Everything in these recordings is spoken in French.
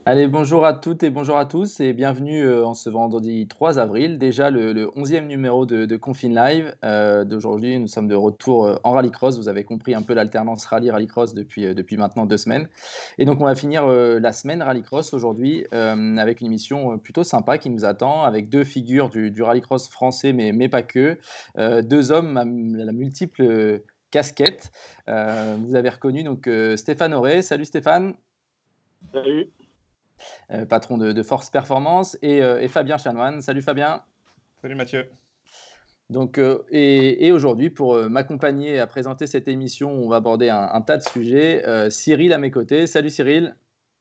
Allez, bonjour à toutes et bonjour à tous et bienvenue en ce vendredi 3 avril, déjà le 11e numéro de Confine Live. D'aujourd'hui, nous sommes de retour en rallycross. Vous avez compris un peu l'alternance rallye-rallycross depuis maintenant 2 semaines. Et donc, on va finir la semaine rallycross aujourd'hui avec une émission plutôt sympa qui nous attend, avec deux figures du rallycross français, mais pas que. Deux hommes à la multiple casquette. Vous avez reconnu donc Stéphane Auré. Salut Stéphane. Salut. Patron de Force Performance, et Fabien Chanoine. Salut Fabien. Salut Mathieu. Donc, et aujourd'hui, pour m'accompagner à présenter cette émission, on va aborder un tas de sujets. Cyril à mes côtés. Salut Cyril.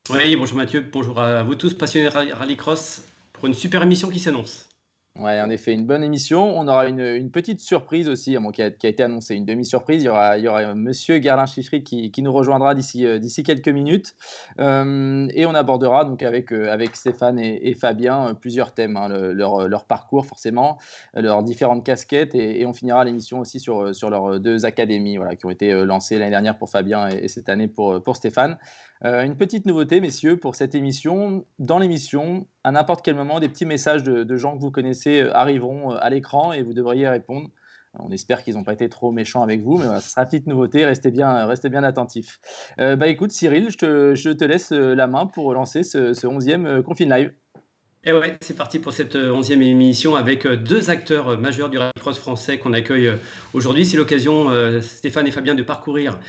Oui, bonjour Mathieu, bonjour à vous tous passionnés de rallycross pour une super émission qui s'annonce. Ouais, en effet, une bonne émission. On aura une petite surprise aussi, qui a été annoncée, une demi-surprise. Il y aura Monsieur Gerlin-Chichery qui nous rejoindra d'ici quelques minutes. Et on abordera donc avec Stéphane et Fabien plusieurs thèmes, leur parcours forcément, leurs différentes casquettes, et on finira l'émission aussi sur leurs deux académies, qui ont été lancées l'année dernière pour Fabien et cette année pour Stéphane. Une petite nouveauté, messieurs, pour cette émission. Dans l'émission, à n'importe quel moment, des petits messages de gens que vous connaissez arriveront à l'écran et vous devriez répondre. On espère qu'ils n'ont pas été trop méchants avec vous, mais voilà, ce sera une petite nouveauté. Restez bien attentifs. Écoute, Cyril, je te laisse la main pour lancer ce 11e Confine Live. Et ouais, c'est parti pour cette 11e émission avec deux acteurs majeurs du rallycross français qu'on accueille aujourd'hui. C'est l'occasion, Stéphane et Fabien, de parcourir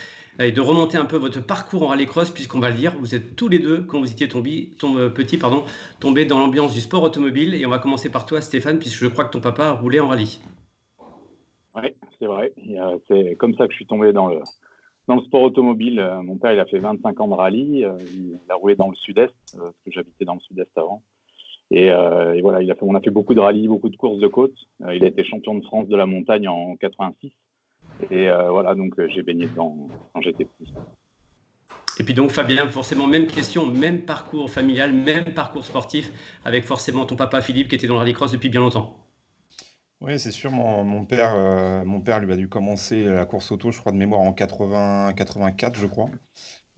et de remonter un peu votre parcours en rallycross, puisqu'on va le dire, vous êtes tous les deux, quand vous étiez tombés dans l'ambiance du sport automobile. Et on va commencer par toi, Stéphane, puisque je crois que ton papa a roulé en rallye. Oui, c'est vrai. C'est comme ça que je suis tombé dans le sport automobile. Mon père, il a fait 25 ans de rallye. Il a roulé dans le sud-est, parce que j'habitais dans le sud-est avant. Et voilà, on a fait beaucoup de rallyes, beaucoup de courses de côte. Il a été champion de France de la montagne en 86. Et voilà, donc j'ai baigné dedans quand j'étais petit. Et puis donc Fabien, forcément même question, même parcours familial, même parcours sportif, avec forcément ton papa Philippe qui était dans le rallycross depuis bien longtemps. Oui, c'est sûr, mon père lui a dû commencer la course auto, je crois, de mémoire en 84, je crois.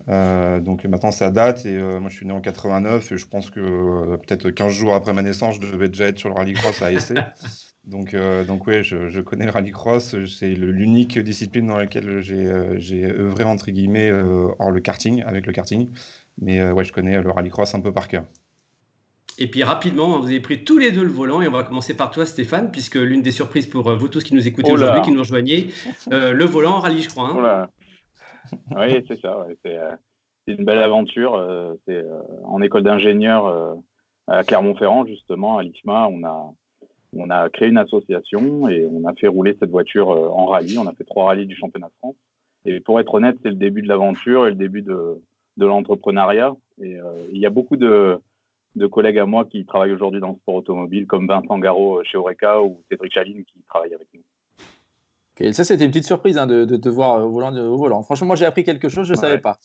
Donc maintenant ça date, et moi je suis né en 89, et je pense que peut-être 15 jours après ma naissance, je devais déjà être sur le rallycross à Essay. Donc ouais, je connais le rallycross. C'est l'unique discipline dans laquelle j'ai œuvré entre guillemets hors le karting, avec le karting. Mais ouais, je connais le rallycross un peu par cœur. Et puis rapidement, vous avez pris tous les deux le volant, et on va commencer par toi Stéphane, puisque l'une des surprises pour vous tous qui nous écoutez aujourd'hui, qui nous rejoignez, le volant en rallye, je crois. Hein. Oui, c'est ça. Ouais. C'est une belle aventure. C'est en école d'ingénieur à Clermont-Ferrand, justement, à l'IFMA. On a créé une association et on a fait rouler cette voiture en rallye. On a fait 3 rallyes du championnat de France. Et pour être honnête, c'est le début de l'aventure et le début de l'entrepreneuriat. Et il y a beaucoup de collègues à moi qui travaillent aujourd'hui dans le sport automobile, comme Vincent Garot chez Oreca ou Cédric Chaline qui travaille avec nous. Okay, ça, c'était une petite surprise de te voir au volant. Franchement, moi, j'ai appris quelque chose, je ne savais pas.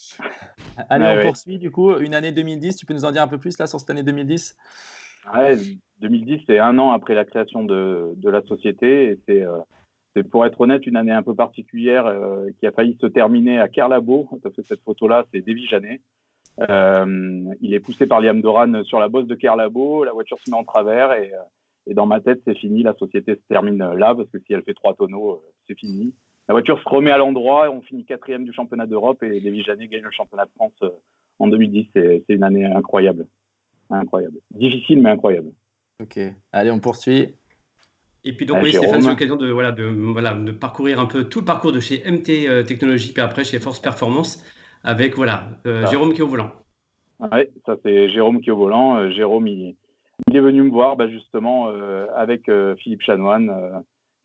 Allez, on poursuit du coup. Une année 2010, tu peux nous en dire un peu plus là sur cette année 2010 ? Ouais, 2010, c'est 1 an après la création de la société. Et c'est pour être honnête, une année un peu particulière qui a failli se terminer à Kerlabo, parce que cette photo-là, c'est Davy Janet. Il est poussé par Liam Doran sur la bosse de Kerlabo, la voiture se met en travers et dans ma tête, c'est fini. La société se termine là, parce que si elle fait 3 tonneaux, c'est fini. La voiture se remet à l'endroit, on finit 4e du championnat d'Europe et Davy Janet gagne le championnat de France en 2010. C'est une année incroyable. Incroyable. Difficile, mais incroyable. Ok. Allez, on poursuit. Et puis donc, oui, Stéphane, c'est l'occasion de parcourir un peu tout le parcours de chez MT Technologies, puis après chez Force Performance, avec Jérôme qui est au volant. Oui, ça c'est Jérôme qui est au volant. Jérôme, il est venu me voir justement avec Philippe Chanoine.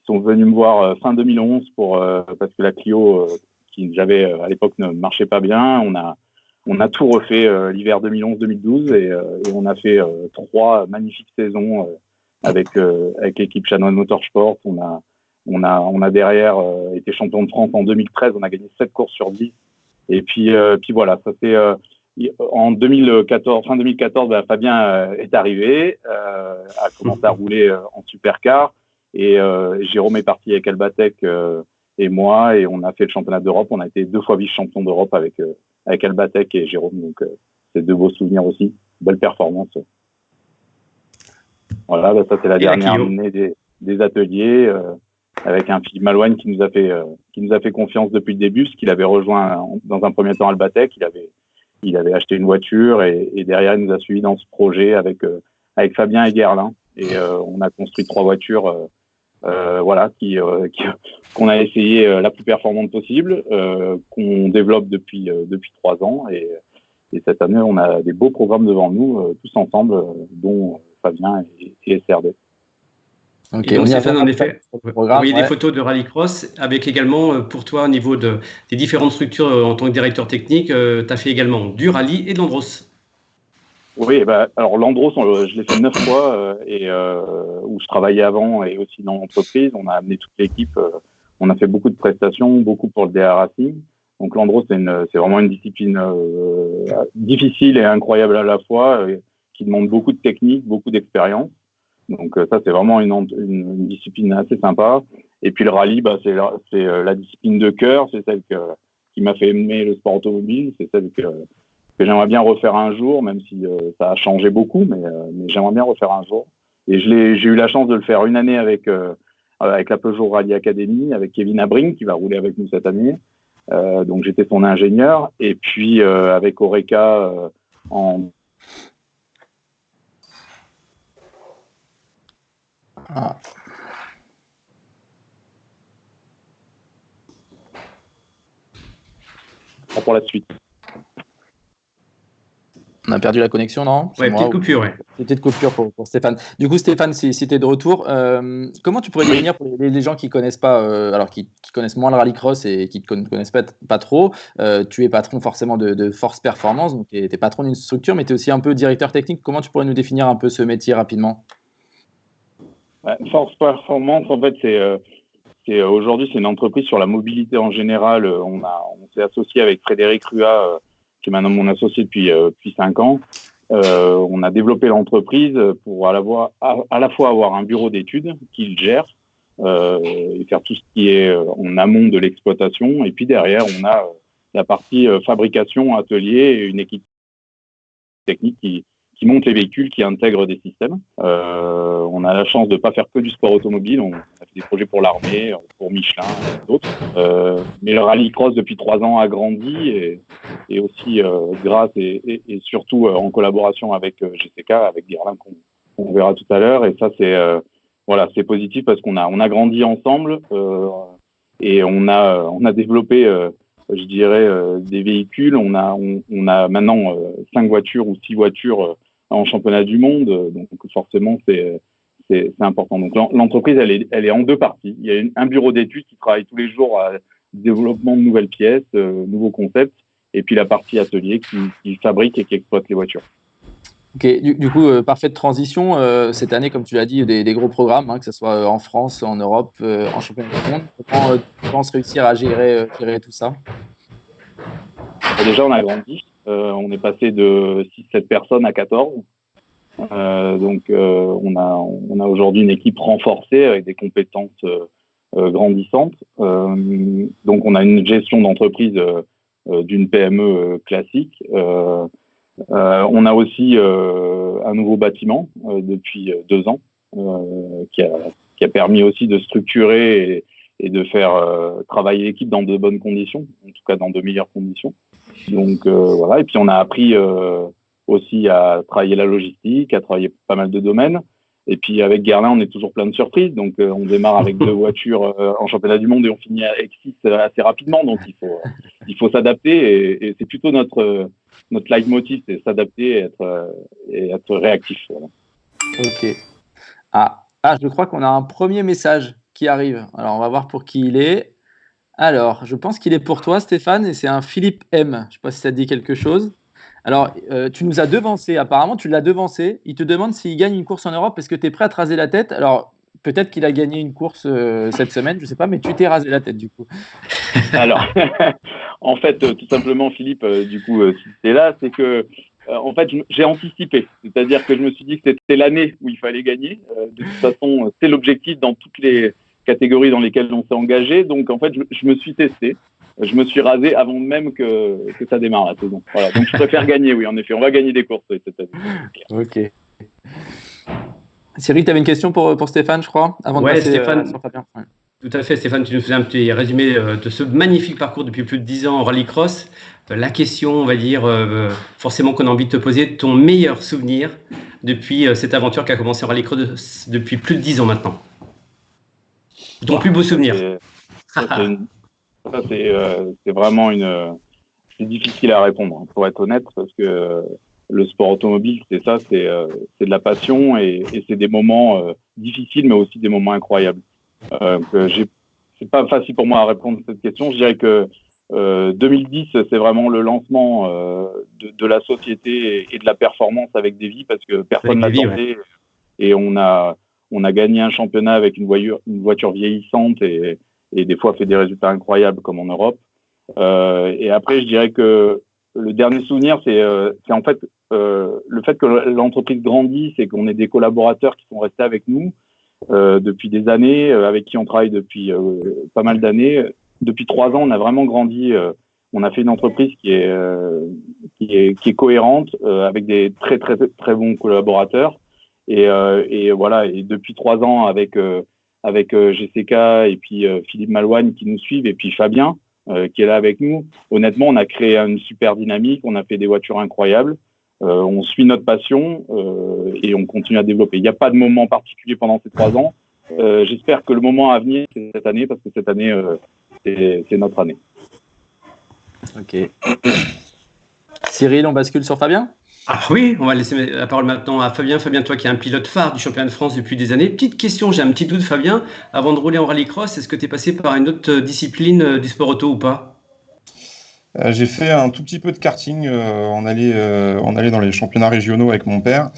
Ils sont venus me voir fin 2011 parce que la Clio qui j'avais à l'époque ne marchait pas bien. On a tout refait l'hiver 2011-2012 et on a fait 3 magnifiques saisons avec l'équipe Chanoine Motorsport. On a derrière été champion de France en 2013. On a gagné 7 courses sur 10. Et puis voilà, ça fait en 2014, fin 2014, Fabien est arrivé, a commencé à rouler en supercar et Jérôme est parti avec Albatec et moi et on a fait le championnat d'Europe. On a été 2 fois vice-champion d'Europe avec Albatec et Jérôme, donc c'est 2 beaux souvenirs aussi. belle performance. Voilà, ça c'est la dernière année des ateliers avec un Philippe Malouane qui nous a fait confiance depuis le début, parce qu'il avait rejoint dans un premier temps Albatec, il avait acheté une voiture et derrière il nous a suivi dans ce projet avec Fabien et Guerlain, et on a construit 3 voitures qu'on a essayé la plus performante possible, qu'on développe depuis 3 ans, et cette année on a des beaux programmes devant nous, tous ensemble, dont Fabien et SRD. Okay, et donc Stéphane, en effet, vous voyez des photos de rallycross, avec également pour toi au niveau des différentes structures en tant que directeur technique, tu as fait également du rallye et de l'Andros. Oui, alors l'Andros, je l'ai fait 9 fois, où je travaillais avant, et aussi dans l'entreprise. On a amené toute l'équipe, on a fait beaucoup de prestations, beaucoup pour le DA Racing. Donc l'Andros, c'est vraiment une discipline difficile et incroyable à la fois, qui demande beaucoup de technique, beaucoup d'expérience. Donc ça, c'est vraiment une discipline assez sympa. Et puis le rallye, c'est la discipline de cœur, c'est celle qui m'a fait aimer le sport automobile, c'est celle que j'aimerais bien refaire un jour, même si ça a changé beaucoup, mais j'aimerais bien refaire un jour. Et j'ai eu la chance de le faire une année avec la Peugeot Rally Academy, avec Kevin Abring, qui va rouler avec nous cette année. Donc j'étais son ingénieur. Et puis avec Oreca pour la suite. On a perdu la connexion, non? Ouais, petite coupure, ouais. Petite coupure pour Stéphane. Du coup, Stéphane, si tu es de retour, comment tu pourrais définir pour les gens qui connaissent pas, alors qui connaissent moins le rallycross et qui ne connaissent pas trop, tu es patron forcément de Force Performance, donc tu es patron d'une structure, mais tu es aussi un peu directeur technique. Comment tu pourrais nous définir un peu ce métier rapidement? Force Performance, en fait, aujourd'hui, c'est une entreprise sur la mobilité en général. On s'est associé avec Frédéric Rua, qui est maintenant mon associé depuis 5 ans. On a développé l'entreprise pour à la fois avoir un bureau d'études qu'il gère et faire tout ce qui est en amont de l'exploitation. Et puis derrière, on a la partie fabrication, atelier, et une équipe technique qui monte les véhicules, qui intègre des systèmes. On a la chance de ne pas faire que du sport automobile. On a fait des projets pour l'armée, pour Michelin et d'autres. Mais le rallycross, depuis 3 ans, a grandi, et aussi grâce et surtout en collaboration avec GCK, avec Guerlain, qu'on verra tout à l'heure. Et ça, c'est positif parce qu'on a grandi ensemble, et on a développé je dirais des véhicules. On a maintenant 5 voitures ou 6 voitures en championnat du monde, donc forcément c'est important. Donc l'entreprise elle est en 2 parties. Il y a un bureau d'études qui travaille tous les jours à développement de nouvelles pièces, nouveaux concepts, et puis la partie atelier qui fabrique et qui exploite les voitures. Ok, du coup, parfaite transition. Cette année, comme tu l'as dit, des gros programmes, que ce soit en France, en Europe, en championnat du monde. Comment tu penses réussir à gérer tout ça? Déjà, on a grandi. On est passé de 6-7 personnes à 14. Donc, on a aujourd'hui une équipe renforcée avec des compétences grandissantes. Donc, on a une gestion d'entreprise d'une PME classique. On a aussi un nouveau bâtiment depuis 2 ans qui a permis aussi de structurer et de faire travailler l'équipe dans de bonnes conditions, en tout cas dans de meilleures conditions. Donc voilà, et puis on a appris aussi à travailler la logistique, à travailler pas mal de domaines. Et puis avec Guerlain, on est toujours plein de surprises. Donc on démarre avec 2 voitures en championnat du monde et on finit avec 6 assez rapidement. Donc il faut s'adapter, et c'est plutôt notre leitmotiv, c'est s'adapter et être réactif. Voilà. Ok. Je crois qu'on a un premier message qui arrive. Alors on va voir pour qui il est. Alors, je pense qu'il est pour toi, Stéphane, et c'est un Philippe M. Je ne sais pas si ça te dit quelque chose. Alors, tu nous as devancé, apparemment, tu l'as devancé. Il te demande s'il gagne une course en Europe. Est-ce que tu es prêt à te raser la tête? Alors, peut-être qu'il a gagné une course cette semaine, je ne sais pas, mais tu t'es rasé la tête du coup. Alors, en fait, tout simplement, Philippe, du coup, si c'est là, c'est que, en fait, j'ai anticipé. C'est-à-dire que je me suis dit que c'était l'année où il fallait gagner. De toute façon, c'est l'objectif dans toutes les catégories dans lesquelles on s'est engagé. Donc, en fait, je me suis testé. je me suis rasé avant même que ça démarre la saison. Voilà. Donc je préfère gagner, oui, en effet. On va gagner des courses cette année. Ok. Cyril, tu avais une question pour Stéphane, je crois, avant de passer Stéphane, sur Fabien. Ouais. Tout à fait, Stéphane, tu nous faisais un petit résumé de ce magnifique parcours depuis plus de 10 ans en rallycross. La question, on va dire, forcément qu'on a envie de te poser, ton meilleur souvenir depuis cette aventure qui a commencé en rallycross depuis plus de 10 ans maintenant. Ton plus beau souvenir. C'est vraiment c'est difficile à répondre, hein, pour être honnête, parce que le sport automobile, c'est ça, c'est de la passion et c'est des moments difficiles, mais aussi des moments incroyables. C'est pas facile pour moi à répondre à cette question. Je dirais que 2010, c'est vraiment le lancement de la société et de la performance avec Davy, parce que personne n'attendait. Ouais. Et on a gagné un championnat avec une voiture vieillissante et des fois fait des résultats incroyables comme en Europe. Et après, je dirais que le dernier souvenir, c'est en fait le fait que l'entreprise grandisse et qu'on ait des collaborateurs qui sont restés avec nous depuis des années, avec qui on travaille depuis pas mal d'années. Depuis 3 ans, on a vraiment grandi. On a fait une entreprise qui est cohérente, avec des très très très bons collaborateurs. Et voilà. Et depuis 3 ans, avec GCK et puis Philippe Malouane qui nous suivent, et puis Fabien qui est là avec nous. Honnêtement, on a créé une super dynamique. On a fait des voitures incroyables. On suit notre passion et on continue à développer. Il n'y a pas de moment particulier pendant ces 3 ans. J'espère que le moment à venir, c'est cette année, parce que cette année, c'est notre année. Ok. Cyril, on bascule sur Fabien ? Ah oui, on va laisser la parole maintenant à Fabien. Fabien, toi qui es un pilote phare du championnat de France depuis des années. Petite question, j'ai un petit doute, Fabien. Avant de rouler en rallycross, est-ce que tu es passé par une autre discipline du sport auto ou pas ? J'ai fait un tout petit peu de karting. On allait dans les championnats régionaux avec mon père.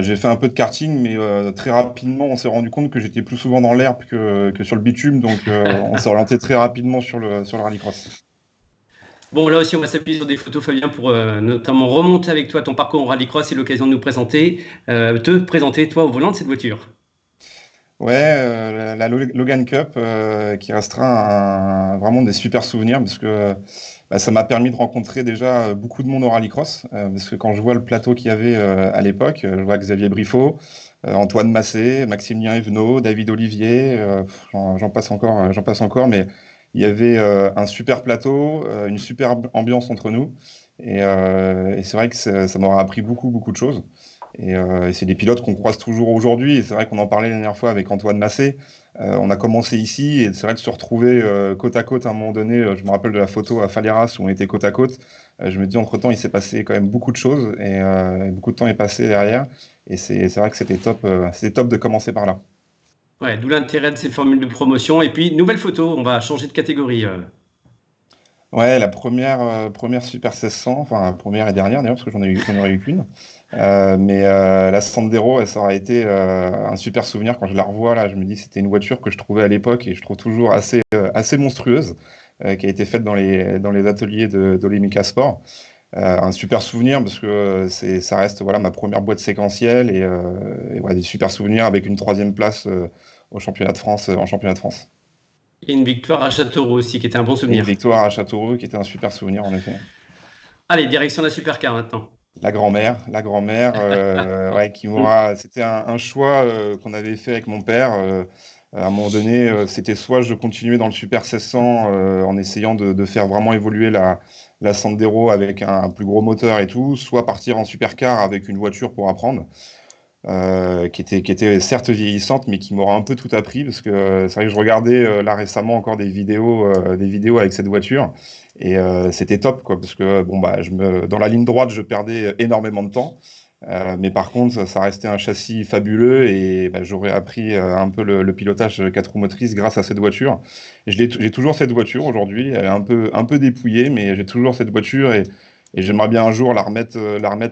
J'ai fait un peu de karting, mais très rapidement, on s'est rendu compte que j'étais plus souvent dans l'herbe que sur le bitume. Donc, on s'est orienté très rapidement sur le rallycross. Bon, là aussi, on va s'appuyer sur des photos, Fabien, pour notamment remonter avec toi ton parcours en rallycross et l'occasion de nous te présenter, toi, au volant de cette voiture. Ouais, la Logan Cup qui restera vraiment des super souvenirs, parce que ça m'a permis de rencontrer déjà beaucoup de monde au rallycross, parce que quand je vois le plateau qu'il y avait à l'époque, je vois Xavier Briffaut, Antoine Massé, Maximilien Evenot, David Olivier, j'en passe encore, mais il y avait un super plateau, une super ambiance entre nous, et c'est vrai que ça m'aura appris beaucoup de choses. Et c'est des pilotes qu'on croise toujours aujourd'hui. Et c'est vrai qu'on en parlait la dernière fois avec Antoine Massé. On a commencé ici, et c'est vrai de se retrouver côte à côte à un moment donné. Je me rappelle de la photo à Faleras où on était côte à côte. Je me dis, entre-temps, il s'est passé quand même beaucoup de choses, et beaucoup de temps est passé derrière. Et c'est vrai que c'était top de commencer par là. Ouais, d'où l'intérêt de ces formules de promotion. Et puis, nouvelle photo, on va changer de catégorie. Ouais, la première Super 1600, enfin première et dernière d'ailleurs, parce que j'en aurais eu qu'une. Mais la Sandero, ça aurait été un super souvenir. Quand je la revois là, je me dis c'était une voiture que je trouvais à l'époque, et je trouve toujours assez monstrueuse, qui a été faite dans les ateliers d'Olemica Sport. Un super souvenir, parce que ça reste ma première boîte séquentielle, et des super souvenirs avec une 3e place au championnat de France, en championnat de France. Et une victoire à Châteauroux aussi, qui était un bon souvenir. Une victoire à Châteauroux, qui était un super souvenir, en effet. Allez, direction la supercar maintenant. La grand-mère, qui m'aura. C'était un choix qu'on avait fait avec mon père. À un moment donné, c'était soit je continuais dans le Super 1600 en essayant de faire vraiment évoluer la Sandero avec un plus gros moteur et tout, soit partir en supercar avec une voiture pour apprendre. Qui était certes vieillissante, mais qui m'aura un peu tout appris, parce que c'est vrai que je regardais là récemment encore des vidéos avec cette voiture, et c'était top, quoi, parce que dans la ligne droite, je perdais énormément de temps, mais par contre, ça restait un châssis fabuleux, et j'aurais appris un peu le pilotage 4 roues motrices grâce à cette voiture. J'ai toujours cette voiture aujourd'hui, elle est un peu dépouillée, mais j'ai toujours cette voiture, et j'aimerais bien un jour la remettre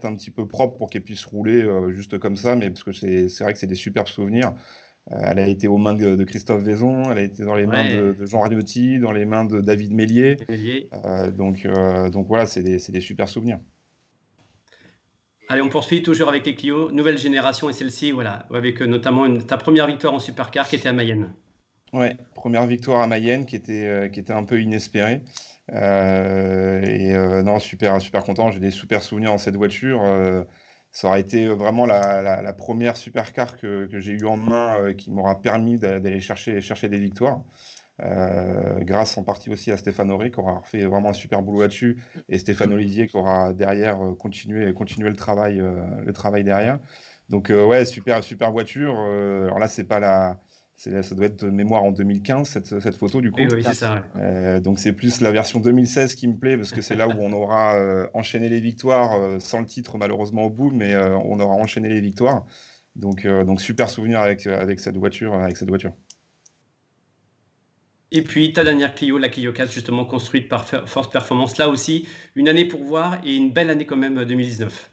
un petit peu propre pour qu'elle puisse rouler juste comme ça, mais parce que c'est vrai que c'est des superbes souvenirs. Elle a été aux mains de Christophe Vaison, elle a été dans les mains de Jean Ragnotti, dans les mains de David Mélier. Donc voilà, c'est des super souvenirs. Allez, on poursuit toujours avec les Clio, nouvelle génération, et celle-ci, voilà, avec notamment ta première victoire en supercar qui était à Mayenne. Ouais, première victoire à Mayenne qui était un peu inespérée. Non, super content. J'ai des super souvenirs dans cette voiture. Ça aurait été vraiment la première supercar que j'ai eu en main qui m'aura permis d'aller chercher des victoires. Grâce en partie aussi à Stéphane Auré qui aura fait vraiment un super boulot là-dessus et Stéphane Olivier qui aura derrière continué le travail derrière. Donc ouais, super voiture. Alors là, c'est pas ça doit être de mémoire en 2015 cette photo du coup. Oui, c'est ça. Ouais. Donc c'est plus la version 2016 qui me plaît parce que c'est là où on aura enchaîné les victoires sans le titre malheureusement au bout, mais on aura enchaîné les victoires. Donc super souvenir avec cette voiture. Et puis ta dernière Clio, la Clio 4, justement construite par Force Performance, là aussi, une année pour voir et une belle année quand même 2019.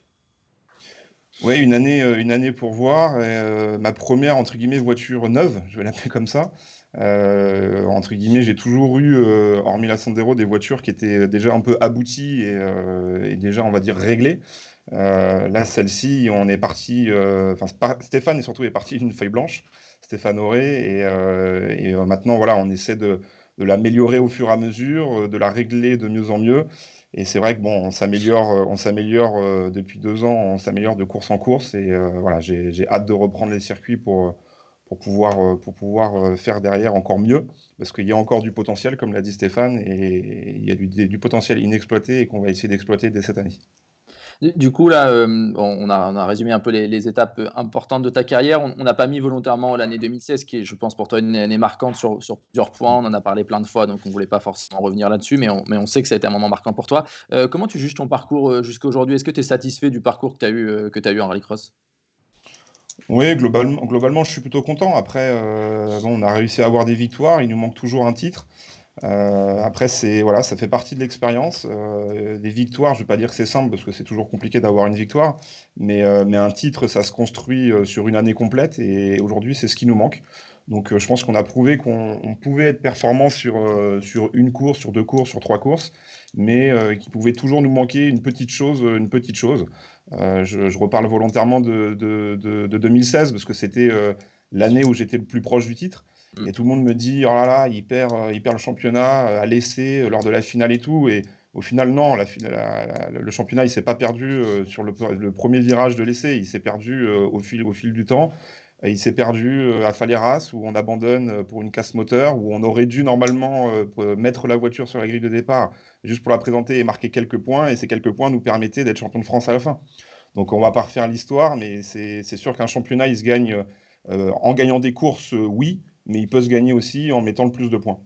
Oui, une année pour voir. Ma première, entre guillemets, voiture neuve, je vais l'appeler comme ça. Entre guillemets, j'ai toujours eu, hormis la Sandero, des voitures qui étaient déjà un peu abouties et déjà, on va dire, réglées. Là, celle-ci, on est parti. Stéphane et surtout est parti d'une feuille blanche, Stéphane Auré, et maintenant, voilà, on essaie de l'améliorer au fur et à mesure, de la régler de mieux en mieux. Et c'est vrai que bon, on s'améliore depuis 2 ans, on s'améliore de course en course. Et voilà, j'ai hâte de reprendre les circuits pour pouvoir faire derrière encore mieux, parce qu'il y a encore du potentiel, comme l'a dit Stéphane, et il y a du potentiel inexploité et qu'on va essayer d'exploiter dès cette année. Du coup, là, on a résumé un peu les étapes importantes de ta carrière. On n'a pas mis volontairement l'année 2016, qui est, je pense, pour toi une année marquante sur plusieurs points. On en a parlé plein de fois, donc on ne voulait pas forcément revenir là-dessus, mais on sait que ça a été un moment marquant pour toi. Comment tu juges ton parcours jusqu'à aujourd'hui? Est-ce que tu es satisfait du parcours que tu as eu en rallycross? Oui, globalement, je suis plutôt content. Après, on a réussi à avoir des victoires. Il nous manque toujours un titre. Après, ça fait partie de l'expérience. Les victoires, je ne vais pas dire que c'est simple parce que c'est toujours compliqué d'avoir une victoire, mais un titre, ça se construit sur une année complète et aujourd'hui, c'est ce qui nous manque. Donc, je pense qu'on a prouvé qu'on pouvait être performant sur une course, sur 2 courses, sur 3 courses, mais qu'il pouvait toujours nous manquer une petite chose. Je reparle volontairement de 2016 parce que c'était l'année où j'étais le plus proche du titre. Et tout le monde me dit, oh là là, il perd le championnat à l'essai lors de la finale et tout. Et au final, non, le championnat, il s'est pas perdu sur le premier virage de l'essai. Il s'est perdu au fil du temps. Et il s'est perdu à Faleras, où on abandonne pour une casse moteur, où on aurait dû normalement mettre la voiture sur la grille de départ, juste pour la présenter et marquer quelques points. Et ces quelques points nous permettaient d'être champion de France à la fin. Donc on va pas refaire l'histoire, mais c'est sûr qu'un championnat, il se gagne en gagnant des courses, oui, mais il peut se gagner aussi en mettant le plus de points.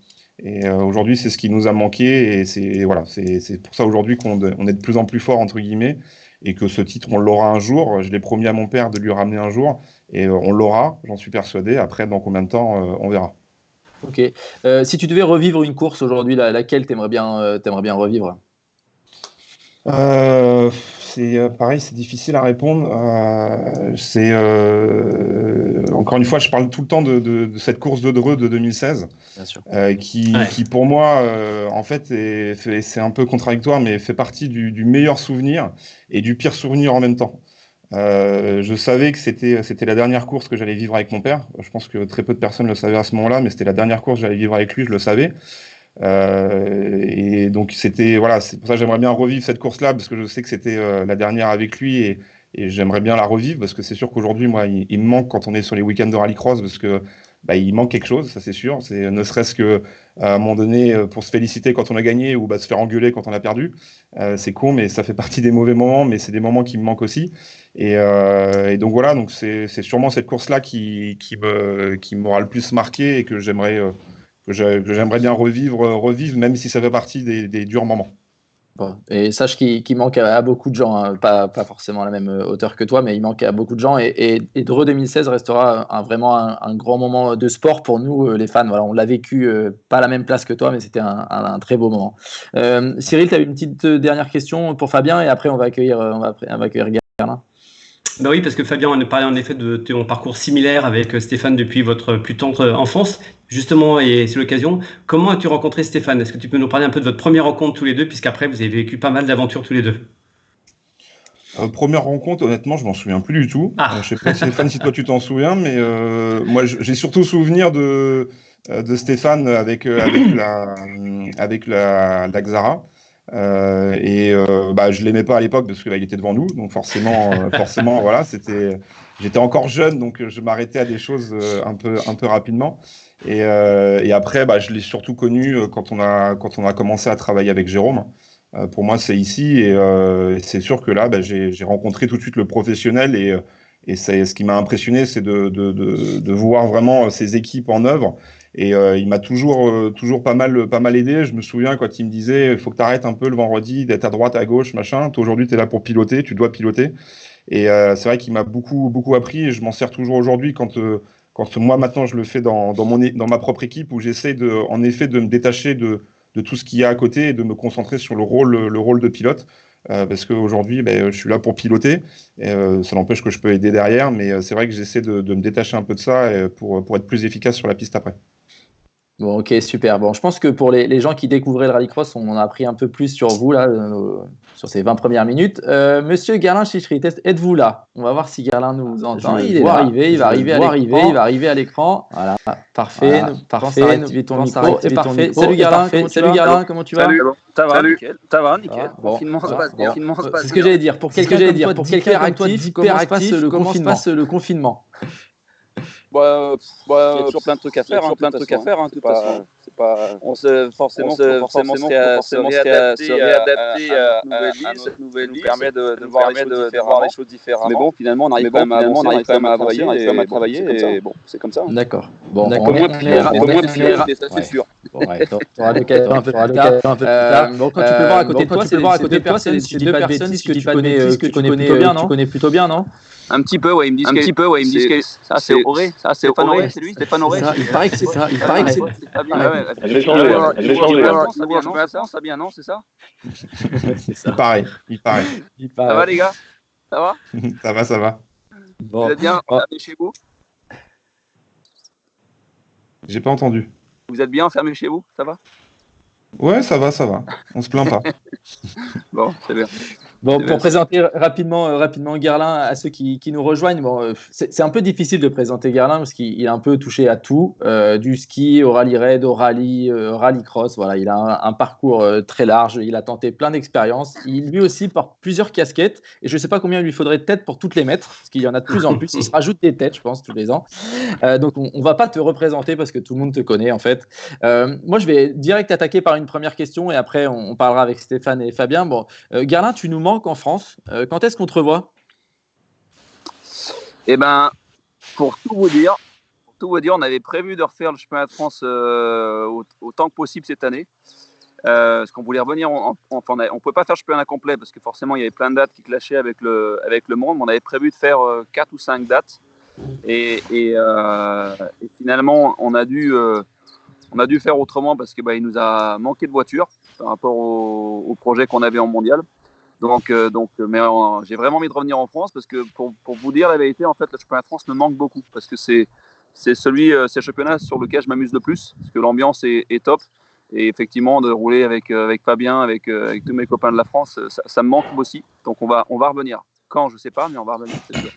Et aujourd'hui, c'est ce qui nous a manqué, et c'est pour ça aujourd'hui qu'on est de plus en plus fort, entre guillemets, et que ce titre, on l'aura un jour. Je l'ai promis à mon père de lui ramener un jour, et on l'aura, j'en suis persuadé. Après, dans combien de temps, on verra. Ok. Si tu devais revivre une course aujourd'hui, laquelle t'aimerais bien revivre? C'est pareil, c'est difficile à répondre. Encore une fois, je parle tout le temps de cette course de Dreux de 2016, Bien sûr. qui pour moi, en fait, c'est un peu contradictoire, mais fait partie du meilleur souvenir et du pire souvenir en même temps. Je savais que c'était la dernière course que j'allais vivre avec mon père. Je pense que très peu de personnes le savaient à ce moment-là, mais c'était la dernière course que j'allais vivre avec lui, je le savais. Et donc c'est pour ça que j'aimerais bien revivre cette course-là, parce que je sais que c'était la dernière avec lui, et j'aimerais bien la revivre, parce que c'est sûr qu'aujourd'hui, moi, il me manque quand on est sur les week-ends de rallycross, parce que il manque quelque chose, ça c'est sûr. C'est ne serait-ce que à un moment donné pour se féliciter quand on a gagné, ou se faire engueuler quand on a perdu. C'est con, mais ça fait partie des mauvais moments, mais c'est des moments qui me manquent aussi. Et donc voilà, donc c'est sûrement cette course-là qui m'aura le plus marqué, et que j'aimerais bien revivre, même si ça fait partie des durs moments. Bon. Et sache qu'il manque à beaucoup de gens, hein. Pas forcément à la même hauteur que toi, mais il manque à beaucoup de gens. Et Dreux 2016 restera vraiment un grand moment de sport pour nous, les fans. Voilà, on l'a vécu, pas à la même place que toi, mais c'était un très beau moment. Cyril, tu as une petite dernière question pour Fabien, et après on va accueillir Gerlin. Ben oui, parce que Fabien, on a parlé en effet de ton parcours similaire avec Stéphane depuis votre plus tendre enfance. Justement, et c'est l'occasion, comment as-tu rencontré Stéphane? Est-ce que tu peux nous parler un peu de votre première rencontre tous les deux, puisqu'après vous avez vécu pas mal d'aventures tous les deux? Première rencontre, honnêtement, je m'en souviens plus du tout. Je sais pas, Stéphane, si toi tu t'en souviens, mais moi j'ai surtout souvenir de Stéphane avec la Xara. Je l'aimais pas à l'époque parce qu'il était devant nous, donc forcément voilà, j'étais encore jeune, donc je m'arrêtais à des choses un peu rapidement. Et après, je l'ai surtout connu quand on a commencé à travailler avec Jérôme. Pour moi, c'est ici, et c'est sûr que là, j'ai rencontré tout de suite le professionnel, et ce qui m'a impressionné, c'est de voir vraiment ces équipes en œuvre. Et il m'a toujours pas mal aidé. Je me souviens quand il me disait, il faut que tu arrêtes un peu le vendredi d'être à droite, à gauche, machin. Toi, aujourd'hui, tu es là pour piloter, tu dois piloter. Et c'est vrai qu'il m'a beaucoup appris, et je m'en sers toujours aujourd'hui quand moi, maintenant, je le fais dans ma propre équipe, où j'essaie en effet de me détacher de tout ce qu'il y a à côté et de me concentrer sur le rôle de pilote. Parce qu'aujourd'hui, je suis là pour piloter. Et, ça n'empêche que je peux aider derrière, mais c'est vrai que j'essaie de me détacher un peu de ça, pour être plus efficace sur la piste après. Bon, ok, super. Bon, je pense que pour les gens qui découvraient le rallycross, on en a appris un peu plus sur vous, là, sur ces 20 premières minutes. Monsieur Guerlain Chichery, êtes-vous là? On va voir si Guerlain nous entend. Il va arriver à l'écran. Voilà, parfait. Activer ton micro. C'est parfait. Salut Guerlain, comment tu vas? Ça va, nickel. Ça va, nickel. Confinement se passe bien. C'est ce que j'allais dire. Pour quelqu'un hyper actif, comment se passe le confinement? Il y a toujours plein de trucs à faire, de toute façon. C'est pas forcément se réadapter à notre nouvelle vie, permet de voir les choses différemment. Mais bon, finalement, on arrive quand même à avancer, on arrive quand même à travailler, et bon, c'est comme ça. D'accord. Bon, un peu moins pire, ça c'est sûr. Tu auras l'occasion un peu plus tard. Bon, quand tu peux voir à côté de toi, c'est deux personnes, si je dis pas de bêtises, que tu connais plutôt bien, non? Un petit peu, ouais, ils me disent que ça c'est Auré, Stéphane Auré, c'est lui, Stéphane Auré. Il paraît que c'est ça, Elle va changer. Ça bien, non, c'est ça? Il paraît. Ça va les gars? Ça va? Ça va. Vous êtes bien enfermés chez vous? J'ai pas entendu. Vous êtes bien enfermés chez vous? Ça va? Ouais, ça va. On se plaint pas. Bon, c'est bien. Bon, pour présenter rapidement Guerlain à ceux qui nous rejoignent, c'est un peu difficile de présenter Guerlain parce qu'il a un peu touché à tout, du ski au rallye raid, au rallycross. Voilà, il a un parcours très large, il a tenté plein d'expériences. Il lui aussi porte plusieurs casquettes, et je ne sais pas combien il lui faudrait de têtes pour toutes les mettre, parce qu'il y en a de plus en plus. Il se rajoute des têtes, je pense, tous les ans. Donc on va pas te représenter parce que tout le monde te connaît en fait. Moi, je vais direct attaquer par une première question, et après on parlera avec Stéphane et Fabien. Bon, Guerlain, tu nous manques en France. Quand est-ce qu'on te revoit? Eh ben, pour tout vous dire, on avait prévu de refaire le championnat de France autant que possible cette année. Parce qu'on voulait revenir, on ne pouvait pas faire le championnat complet parce que forcément il y avait plein de dates qui clashaient avec le monde. Mais on avait prévu de faire 4 ou 5 dates. Et finalement, on a dû faire autrement parce que il nous a manqué de voitures par rapport au projet qu'on avait en mondial. Donc, mais j'ai vraiment envie de revenir en France parce que pour vous dire la vérité, en fait, le championnat de France me manque beaucoup parce que c'est le championnat sur lequel je m'amuse le plus parce que l'ambiance est top, et effectivement de rouler avec Fabien, avec tous mes copains de la France, ça me manque aussi. Donc on va revenir. Quand, je sais pas, mais on va revenir, c'est sûr.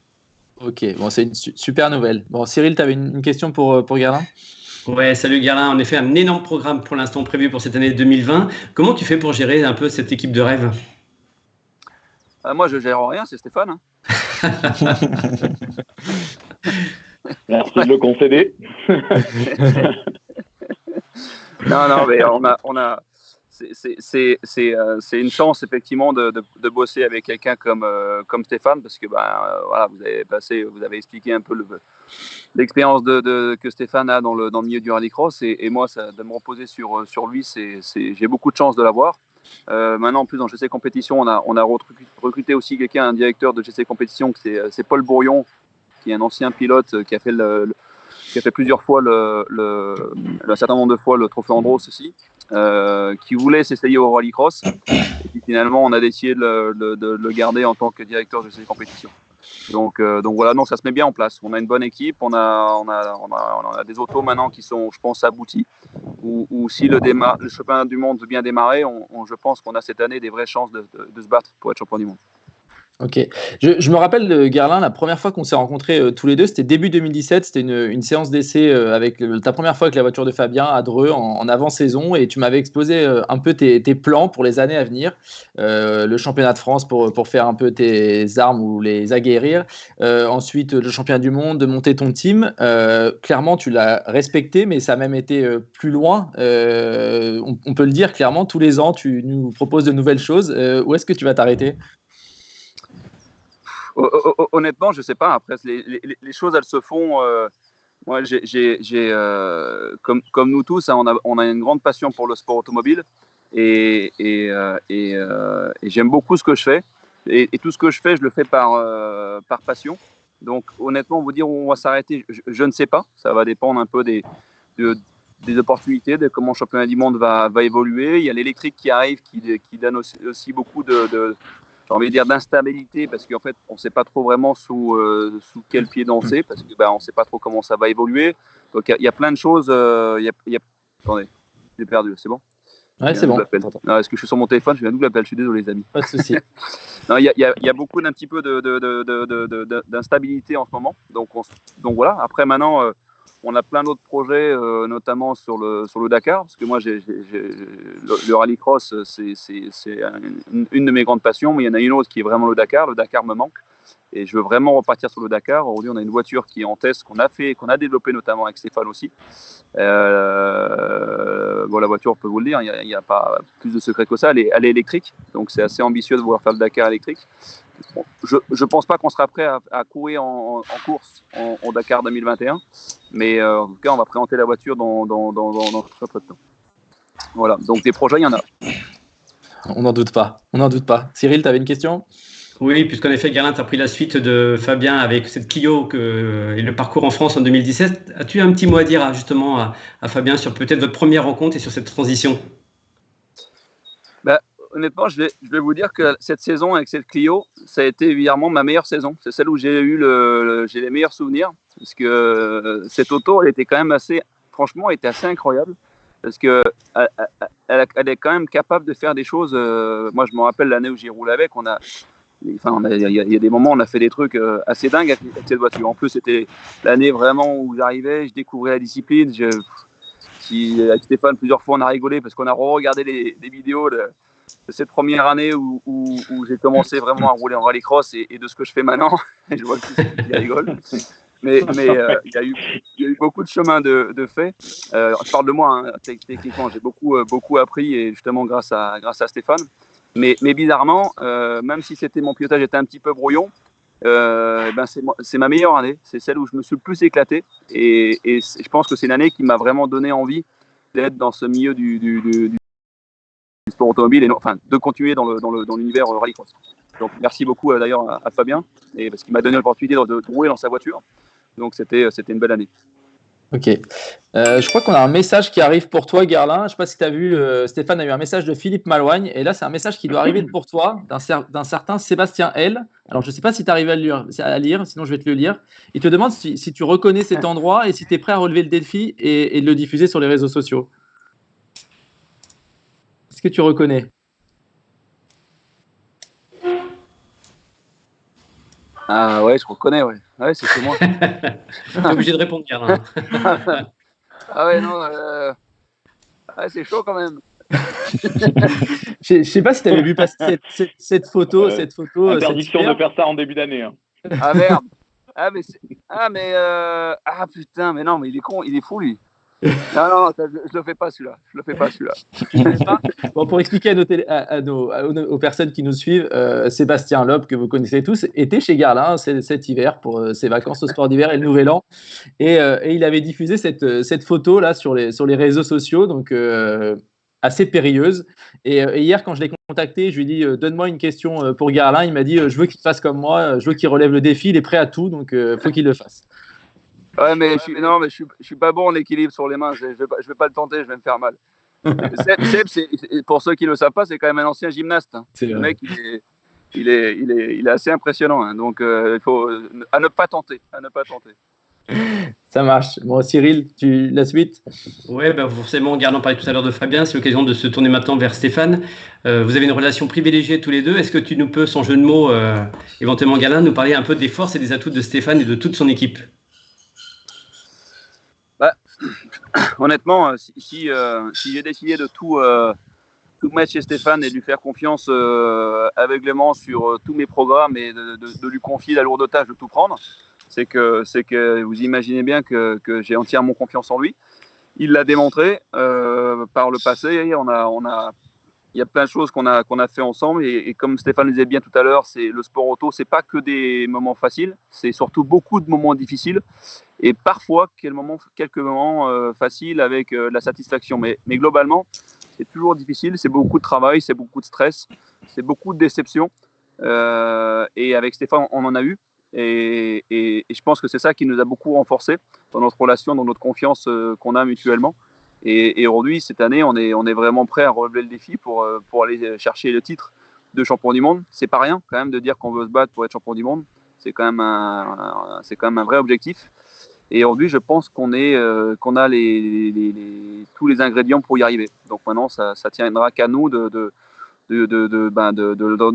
Ok, bon, c'est une super nouvelle. Bon, Cyril, tu avais une question pour Guerlain? Ouais, salut Guerlain. En effet, un énorme programme pour l'instant prévu pour cette année 2020. Comment tu fais pour gérer un peu cette équipe de rêve? Moi, je gère rien, c'est Stéphane. Hein. Merci de le concéder. Non, mais c'est une chance effectivement de bosser avec quelqu'un comme Stéphane parce que voilà, vous avez expliqué un peu l'expérience que Stéphane a dans le milieu du rallycross, et moi de me reposer sur lui, j'ai beaucoup de chance de l'avoir. Maintenant, en plus, dans GC Compétition, on a recruté aussi un directeur de GC Compétition, c'est Paul Bourrion, qui est un ancien pilote qui a fait plusieurs fois un certain nombre de fois le trophée Andros aussi, qui voulait s'essayer au rallycross, et puis finalement on a décidé de le garder en tant que directeur de GC Compétition. Donc voilà, non, ça se met bien en place. On a une bonne équipe, on a des autos maintenant qui sont, je pense, aboutis. Ou si le championnat du monde veut bien démarrer, je pense qu'on a cette année des vraies chances de se battre pour être champion du monde. Ok. Je me rappelle de Guerlain, la première fois qu'on s'est rencontrés tous les deux, c'était début 2017. C'était une séance d'essai avec ta première fois avec la voiture de Fabien à Dreux en avant-saison, et tu m'avais exposé un peu tes plans pour les années à venir. Le championnat de France pour faire un peu tes armes ou les aguerrir. Ensuite, le championnat du monde, de monter ton team. Clairement, tu l'as respecté, mais ça a même été plus loin. On peut le dire clairement, tous les ans, tu nous proposes de nouvelles choses. Où est-ce que tu vas t'arrêter ? Honnêtement, je sais pas. Après, les choses, elles se font. Moi, comme nous tous, hein, on a une grande passion pour le sport automobile et j'aime beaucoup ce que je fais. Et tout ce que je fais, je le fais par passion. Donc, honnêtement, vous dire où on va s'arrêter, je ne sais pas. Ça va dépendre un peu des opportunités, de comment le championnat du monde va évoluer. Il y a l'électrique qui arrive, qui donne aussi beaucoup j'ai envie de dire d'instabilité, parce qu'en fait, on ne sait pas trop vraiment sous quel pied danser, parce que on ne sait pas trop comment ça va évoluer. Donc, il y a plein de choses. Attendez, j'ai perdu, c'est bon? Ouais, c'est bon. Non, est-ce que je suis sur mon téléphone? J'ai un double appel, je suis désolé, les amis. Pas de souci. Il y a beaucoup d'un petit peu d'instabilité en ce moment. Donc voilà. Après, maintenant, on a plein d'autres projets, notamment sur le Dakar, parce que moi, le rallycross, c'est une de mes grandes passions, mais il y en a une autre qui est vraiment le Dakar. Le Dakar me manque. Et je veux vraiment repartir sur le Dakar. Aujourd'hui, on a une voiture qui est en test, qu'on a développée notamment avec Stéphane aussi. La voiture, on peut vous le dire, il n'y a pas plus de secret que ça. Elle est électrique, donc c'est assez ambitieux de vouloir faire le Dakar électrique. Bon, je ne pense pas qu'on sera prêt à courir en course en Dakar 2021, mais en tout cas, on va présenter la voiture dans très peu de temps. Voilà, donc des projets, il y en a. On n'en doute pas. Cyril, tu avais une question ? Oui, puisqu'en effet, Guerlain, tu as pris la suite de Fabien avec cette Clio et le parcours en France en 2017. As-tu un petit mot à dire justement à Fabien sur peut-être votre première rencontre et sur cette transition ? Honnêtement, je vais vous dire que cette saison avec cette Clio, ça a été évidemment ma meilleure saison. C'est celle où j'ai eu j'ai les meilleurs souvenirs, parce que cette auto, elle était quand même franchement, elle était assez incroyable, parce que elle est quand même capable de faire des choses. Moi, je me rappelle l'année où j'ai roulé avec. Il y a des moments où on a fait des trucs assez dingues avec cette voiture. En plus, c'était l'année vraiment où j'arrivais, je découvrais la discipline. Avec Stéphane, plusieurs fois, on a rigolé parce qu'on a regardé des vidéos de cette première année où j'ai commencé vraiment à rouler en rallycross et de ce que je fais maintenant. Et je vois que qui rigole. Mais il y a eu beaucoup de chemin de fait. Je parle de moi, hein, techniquement, j'ai beaucoup appris, et justement grâce à Stéphane. Mais bizarrement, même si mon pilotage était un petit peu brouillon, c'est ma meilleure année. C'est celle où je me suis le plus éclaté. Et je pense que c'est une année qui m'a vraiment donné envie d'être dans ce milieu du sport automobile, et de continuer dans l'univers rallycross. Donc merci beaucoup d'ailleurs à Fabien, parce qu'il m'a donné l'opportunité de rouler dans sa voiture. Donc c'était une belle année. Ok. Je crois qu'on a un message qui arrive pour toi, Guerlain. Je ne sais pas si tu as vu, Stéphane a eu un message de Philippe Malouagne. Et là, c'est un message qui doit arriver pour toi, d'un certain Sébastien L. Alors, je ne sais pas si tu arrives à lire, sinon je vais te le lire. Il te demande si tu reconnais cet endroit et si tu es prêt à relever le défi et de le diffuser sur les réseaux sociaux. Est-ce que tu reconnais ? Ah ouais, je reconnais, ouais. Ouais, c'est chez moi. Tu es obligé de répondre, Guerlain. Ah ouais, non, c'est chaud quand même. Je sais pas si tu avais vu passer cette photo. Interdiction de faire ça en début d'année. Hein. Ah merde. Putain, mais non, mais il est con, il est fou lui. Non, je le fais pas celui-là. Bon, pour expliquer aux personnes qui nous suivent, Sébastien Loeb, que vous connaissez tous, était chez Guerlain cet hiver pour ses vacances au sport d'hiver et le Nouvel An, et il avait diffusé cette photo là sur les réseaux sociaux, donc assez périlleuse. Et hier, quand je l'ai contacté, je lui ai dit donne-moi une question pour Guerlain. Il m'a dit je veux qu'il fasse comme moi, je veux qu'il relève le défi, il est prêt à tout, donc faut qu'il le fasse. Ouais, mais je suis pas bon en équilibre sur les mains. Je vais pas le tenter, je vais me faire mal. Seb, pour ceux qui le savent pas, c'est quand même un ancien gymnaste. Hein. Le mec, il est assez impressionnant. Hein. Donc, il faut à ne pas tenter. Ça marche. Bon, Cyril, la suite? Oui, forcément, Garland parlait tout à l'heure de Fabien, c'est l'occasion de se tourner maintenant vers Stéphane. Vous avez une relation privilégiée tous les deux. Est-ce que tu nous peux, sans jeu de mots, éventuellement Garland, nous parler un peu des forces et des atouts de Stéphane et de toute son équipe? Honnêtement, si j'ai décidé de tout mettre chez Stéphane et de lui faire confiance aveuglément sur tous mes programmes et de lui confier la lourde tâche de tout prendre, c'est que vous imaginez bien que j'ai entièrement confiance en lui. Il l'a démontré par le passé. Il y a plein de choses qu'on a fait ensemble et comme Stéphane le disait bien tout à l'heure, c'est le sport auto, c'est pas que des moments faciles, c'est surtout beaucoup de moments difficiles et parfois quelques moments faciles avec la satisfaction. Mais globalement, c'est toujours difficile, c'est beaucoup de travail, c'est beaucoup de stress, c'est beaucoup de déception. Et avec Stéphane, on en a eu. Et je pense que c'est ça qui nous a beaucoup renforcé dans notre relation, dans notre confiance qu'on a mutuellement. Et aujourd'hui, cette année, on est vraiment prêt à relever le défi pour aller chercher le titre de champion du monde. C'est pas rien quand même de dire qu'on veut se battre pour être champion du monde. C'est quand même un vrai objectif. Et aujourd'hui, je pense qu'on a tous les ingrédients pour y arriver. Donc maintenant, ça tiendra qu'à nous de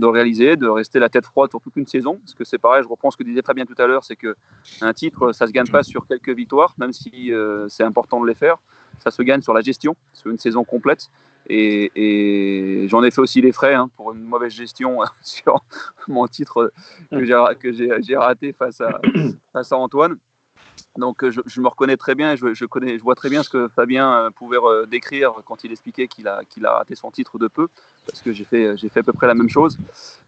réaliser, de rester la tête froide sur toute une saison. Parce que c'est pareil, je reprends ce que disait Fabien tout à l'heure, c'est qu'un titre, ça ne se gagne pas sur quelques victoires, même si c'est important de les faire. Ça se gagne sur la gestion, sur une saison complète. Et j'en ai fait aussi les frais pour une mauvaise gestion sur mon titre que j'ai raté face à Antoine. Donc je me reconnais très bien, je vois très bien ce que Fabien pouvait décrire quand il expliquait qu'il a raté son titre de peu, parce que j'ai fait à peu près la même chose.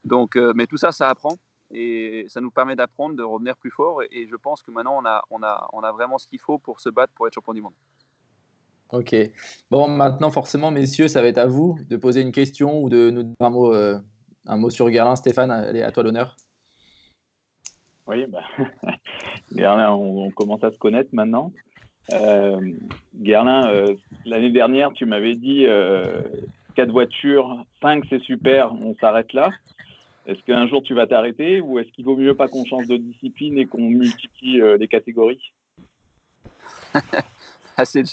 Donc, mais tout ça, ça apprend et ça nous permet d'apprendre, de revenir plus fort. Et je pense que maintenant on a vraiment ce qu'il faut pour se battre pour être champion du monde. Ok. Bon, maintenant forcément, messieurs, ça va être à vous de poser une question ou de nous dire un mot sur Garland. Stéphane, allez, à toi l'honneur. Oui, Garlin, on commence à se connaître maintenant. Garlin, l'année dernière, tu m'avais dit 4 voitures, 5 c'est super, on s'arrête là. Est-ce qu'un jour tu vas t'arrêter ou est-ce qu'il vaut mieux pas qu'on change de discipline et qu'on multiplie les catégories? C'est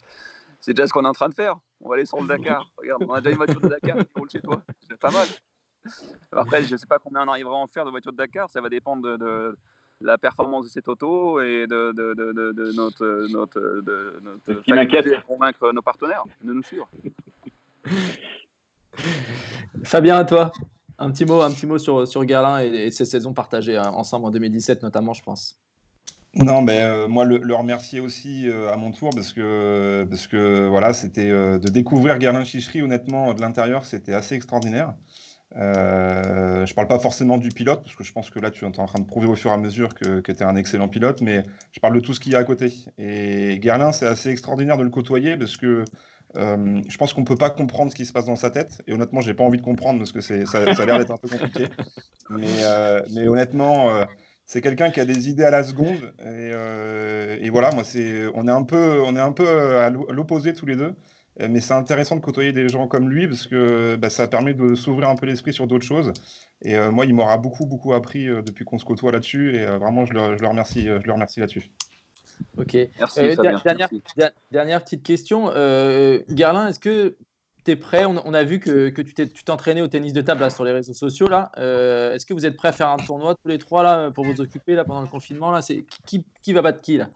déjà ce qu'on est en train de faire. On va aller sur le Dakar. Regarde, on a déjà une voiture de Dakar qui roule chez toi. C'est pas mal. Après, je ne sais pas combien on arrivera à en faire de voitures de Dakar. Ça va dépendre de la performance de cette auto et de notre qui m'inquiète à convaincre nos partenaires de nous suivre. Fabien, à toi, un petit mot sur Garlin et ses saisons partagées ensemble en 2017 notamment, je pense. Non, moi le remercier aussi à mon tour parce que voilà, c'était de découvrir Garlin Chichery, honnêtement de l'intérieur, c'était assez extraordinaire. Je parle pas forcément du pilote parce que je pense que là tu es en train de prouver au fur et à mesure que tu es un excellent pilote, mais je parle de tout ce qu'il y a à côté. Et Garlin, c'est assez extraordinaire de le côtoyer parce que je pense qu'on peut pas comprendre ce qui se passe dans sa tête. Et honnêtement, j'ai pas envie de comprendre parce que ça a l'air d'être un peu compliqué. Mais honnêtement, c'est quelqu'un qui a des idées à la seconde. Et voilà, moi on est un peu à l'opposé tous les deux. Mais c'est intéressant de côtoyer des gens comme lui parce que ça permet de s'ouvrir un peu l'esprit sur d'autres choses. Et moi, il m'aura beaucoup appris depuis qu'on se côtoie là-dessus. Et vraiment, je le remercie là-dessus. Ok. Merci, dernière petite question. Garlin, est-ce que tu es prêt? On a vu que tu t'entraînais au tennis de table là, sur les réseaux sociaux. Là. Est-ce que vous êtes prêts à faire un tournoi tous les trois là, pour vous occuper là, pendant le confinement là? C'est qui va battre qui là?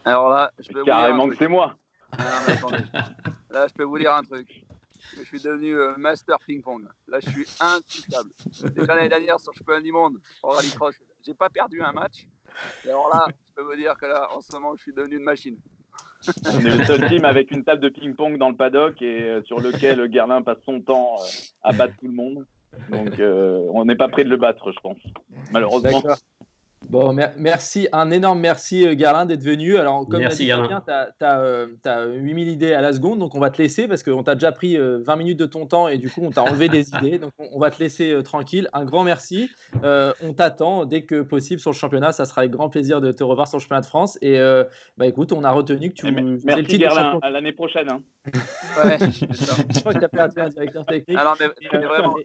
Alors là, je peux carrément que c'est moi. Non, mais attendez. Là, je peux vous dire un truc. Je suis devenu master ping-pong. Là, je suis intouchable. Déjà l'année dernière, sur le championnat du monde, en rallycross, j'ai pas perdu un match. Et alors là, je peux vous dire que là, en ce moment, je suis devenu une machine. On est le seul team avec une table de ping-pong dans le paddock et sur lequel Garlin passe son temps à battre tout le monde. Donc, on n'est pas prêt de le battre, je pense. Malheureusement. D'accord. Bon, merci, un énorme merci Garlin d'être venu. Alors, comme merci, tu as 8000 idées à la seconde, donc on va te laisser parce qu'on t'a déjà pris 20 minutes de ton temps et du coup on t'a enlevé des idées, donc on va te laisser tranquille. Un grand merci. On t'attend dès que possible sur le championnat. Ça sera avec grand plaisir de te revoir sur le championnat de France. Et écoute, on a retenu que tu merci le titre Garlin, à l'année prochaine. Ouais, je crois que tu as fait un directeur technique. Alors, mais vraiment,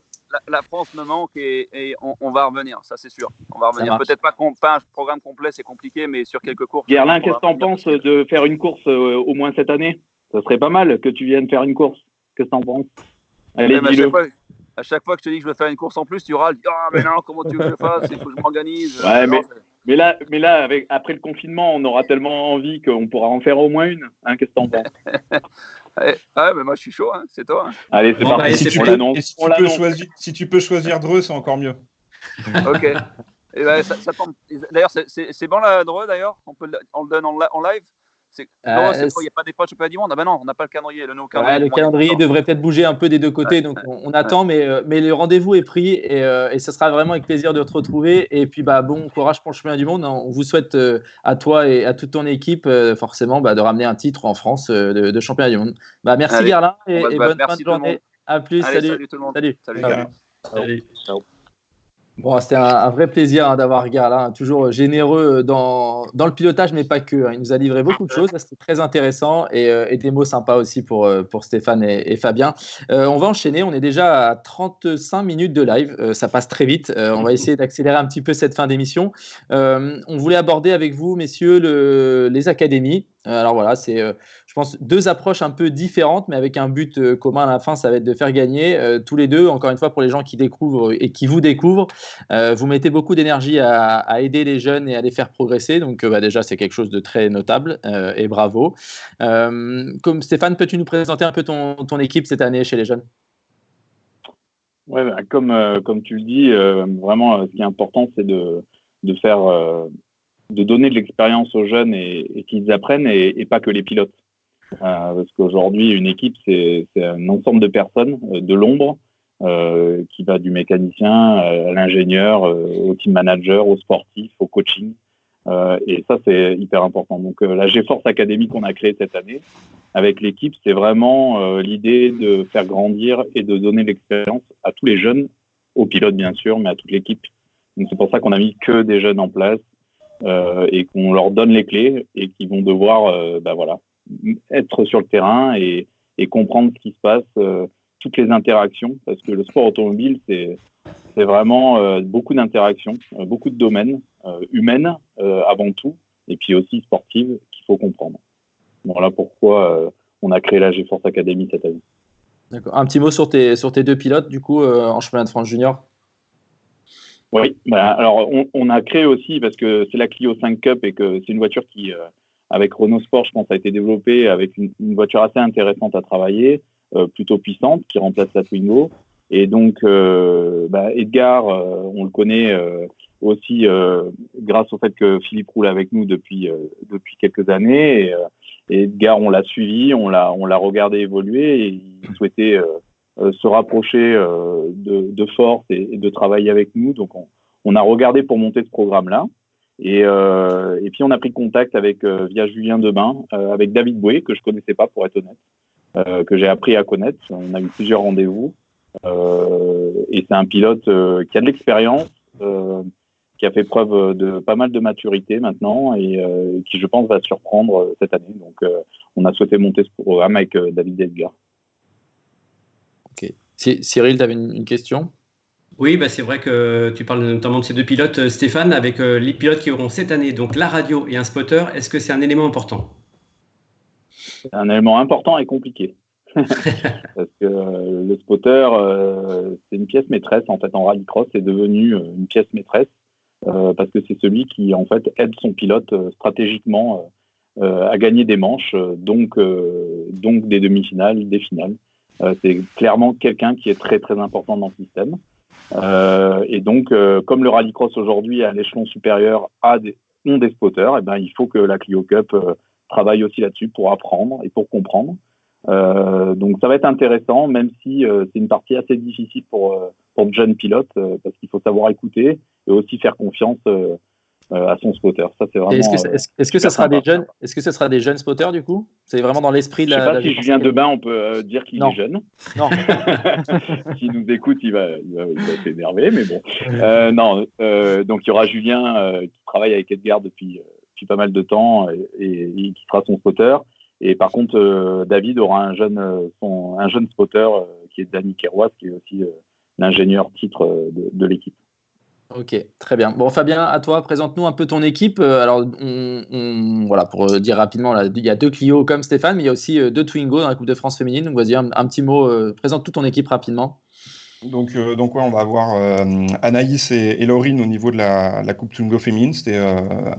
la France me manque et on va revenir, ça c'est sûr. On va revenir. marche. Peut-être pas un programme complet, c'est compliqué, mais sur quelques courses. Guerlain, qu'est-ce que t'en penses de faire une course au moins cette année? Ça serait pas mal que tu viennes faire une course. Qu'est-ce que t'en penses? Allez, dis-le. À chaque fois que je te dis que je veux faire une course en plus, tu râles. Ah, mais non, comment tu veux que je le fasse? Il faut que je m'organise. Ouais, mais là, après le confinement, on aura tellement envie qu'on pourra en faire au moins une. Hein, qu'est-ce que t'en penses? Ouais, mais moi je suis chaud, hein, c'est toi. Hein. Allez, c'est parti. Si tu peux choisir Dreux, c'est encore mieux. Ok. Et ben, ça tombe. D'ailleurs, c'est bon la Dreux d'ailleurs. On le donne en live. Il n'y a pas des potes championnat du monde. Ah ben non, on n'a pas le calendrier. Le calendrier devrait peut-être bouger un peu des deux côtés, donc on attend, mais le rendez-vous est pris et ce sera vraiment avec plaisir de te retrouver. Et puis bon courage pour le championnat du monde. On vous souhaite à toi et à toute ton équipe forcément de ramener un titre en France de championnat du monde. Merci Guerlain et bonne fin de journée. À plus. Allez, salut tout le monde. Salut. Ciao. Bon, c'était un vrai plaisir d'avoir Guerlain, toujours généreux dans le pilotage, mais pas que. Il nous a livré beaucoup de choses, c'était très intéressant et des mots sympas aussi pour Stéphane et Fabien. On va enchaîner, on est déjà à 35 minutes de live, ça passe très vite. On va essayer d'accélérer un petit peu cette fin d'émission. On voulait aborder avec vous, messieurs, les académies. Alors voilà, c'est, je pense, deux approches un peu différentes, mais avec un but commun à la fin, ça va être de faire gagner tous les deux. Encore une fois, pour les gens qui découvrent et qui vous découvrent, vous mettez beaucoup d'énergie à aider les jeunes et à les faire progresser. Donc déjà, c'est quelque chose de très notable et bravo. Comme Stéphane, peux-tu nous présenter un peu ton équipe cette année chez les jeunes? Ouais, comme tu le dis, vraiment, ce qui est important, c'est de faire de donner de l'expérience aux jeunes et qu'ils apprennent et pas que les pilotes. Parce qu'aujourd'hui, une équipe, c'est un ensemble de personnes, de l'ombre, qui va du mécanicien à l'ingénieur, au team manager, au sportif, au coaching. Et ça, c'est hyper important. Donc, la GeForce Academy qu'on a créée cette année, avec l'équipe, c'est vraiment l'idée de faire grandir et de donner de l'expérience à tous les jeunes, aux pilotes bien sûr, mais à toute l'équipe. Donc, c'est pour ça qu'on a mis que des jeunes en place. Et qu'on leur donne les clés et qu'ils vont devoir être sur le terrain et comprendre ce qui se passe, toutes les interactions, parce que le sport automobile, c'est vraiment beaucoup d'interactions, beaucoup de domaines, humaines avant tout, et puis aussi sportives qu'il faut comprendre. Voilà pourquoi on a créé la GeForce Academy cette année. D'accord. Un petit mot sur tes deux pilotes, du coup, en championnat de France junior. Oui, alors on a créé aussi, parce que c'est la Clio 5 Cup et que c'est une voiture qui, avec Renault Sport, je pense, a été développée avec une voiture assez intéressante à travailler, plutôt puissante, qui remplace la Twingo. Et donc, Edgar, on le connaît aussi grâce au fait que Philippe roule avec nous depuis quelques années. Et Edgar, on l'a suivi, on l'a regardé évoluer et il souhaitait se rapprocher de force et de travailler avec nous. Donc, on a regardé pour monter ce programme-là. Et puis, on a pris contact via Julien Debain, avec David Boué, que je connaissais pas, pour être honnête, que j'ai appris à connaître. On a eu plusieurs rendez-vous. Et c'est un pilote qui a de l'expérience, qui a fait preuve de pas mal de maturité maintenant et qui, je pense, va surprendre cette année. Donc, on a souhaité monter ce programme avec David et Edgar. Ok. Cyril, tu avais une question? Oui, c'est vrai que tu parles notamment de ces deux pilotes, Stéphane, avec les pilotes qui auront cette année, donc la radio et un spotter. Est-ce que c'est un élément important? C'est un élément important et compliqué. Parce que le spotter, c'est une pièce maîtresse en fait en rallycross, c'est devenu une pièce maîtresse parce que c'est celui qui en fait aide son pilote stratégiquement à gagner des manches, donc des demi-finales, des finales. C'est clairement quelqu'un qui est très très important dans le système. Et donc, comme le rallycross aujourd'hui à l'échelon supérieur ont des spotters, il faut que la Clio Cup travaille aussi là-dessus pour apprendre et pour comprendre. Donc ça va être intéressant, même si c'est une partie assez difficile pour de jeunes pilotes, parce qu'il faut savoir écouter et aussi faire confiance à son spotter. Ça, c'est vraiment. Est-ce que ce sera des jeunes? Est-ce que ce sera des jeunes spotters du coup? C'est vraiment dans l'esprit de la. Je sais pas si Julien Debain, on peut dire qu'il est jeune. Non. S'il nous écoute, il va s'énerver, mais bon. Non. Donc il y aura Julien qui travaille avec Edgar depuis pas mal de temps et qui sera son spotter. Et par contre, David aura un jeune spotter qui est Danny Kerouas, qui est aussi l'ingénieur titre de l'équipe. Ok, très bien. Bon, Fabien, à toi, présente-nous un peu ton équipe. Alors, voilà, pour dire rapidement, là, il y a 2 Clio comme Stéphane, mais il y a aussi 2 Twingo dans la Coupe de France féminine. Donc, vas-y, un petit mot, présente toute ton équipe rapidement. Donc ouais, on va avoir Anaïs et Laurine au niveau de la Coupe Twingo féminine. C'était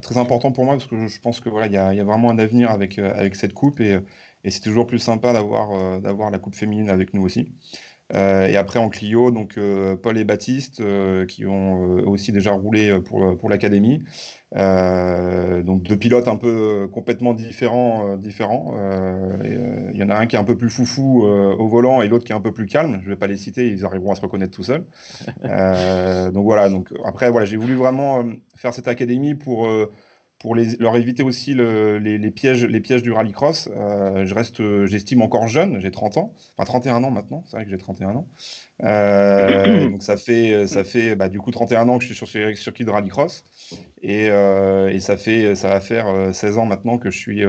très important pour moi parce que je pense que voilà, il y a vraiment un avenir avec cette coupe et c'est toujours plus sympa d'avoir la Coupe féminine avec nous aussi. Et après en Clio, donc Paul et Baptiste qui ont aussi déjà roulé pour l'académie. Donc 2 pilotes un peu complètement différents. Il y en a un qui est un peu plus foufou au volant et l'autre qui est un peu plus calme. Je vais pas les citer, ils arriveront à se reconnaître tout seuls. Donc voilà. Donc après voilà, j'ai voulu vraiment faire cette académie pour leur éviter aussi les pièges du rallycross. J'estime encore jeune, j'ai 30 ans, enfin 31 ans maintenant, c'est vrai que j'ai 31 ans. Donc ça fait du coup 31 ans que je suis sur ce circuit de rallycross et ça va faire 16 ans maintenant que je suis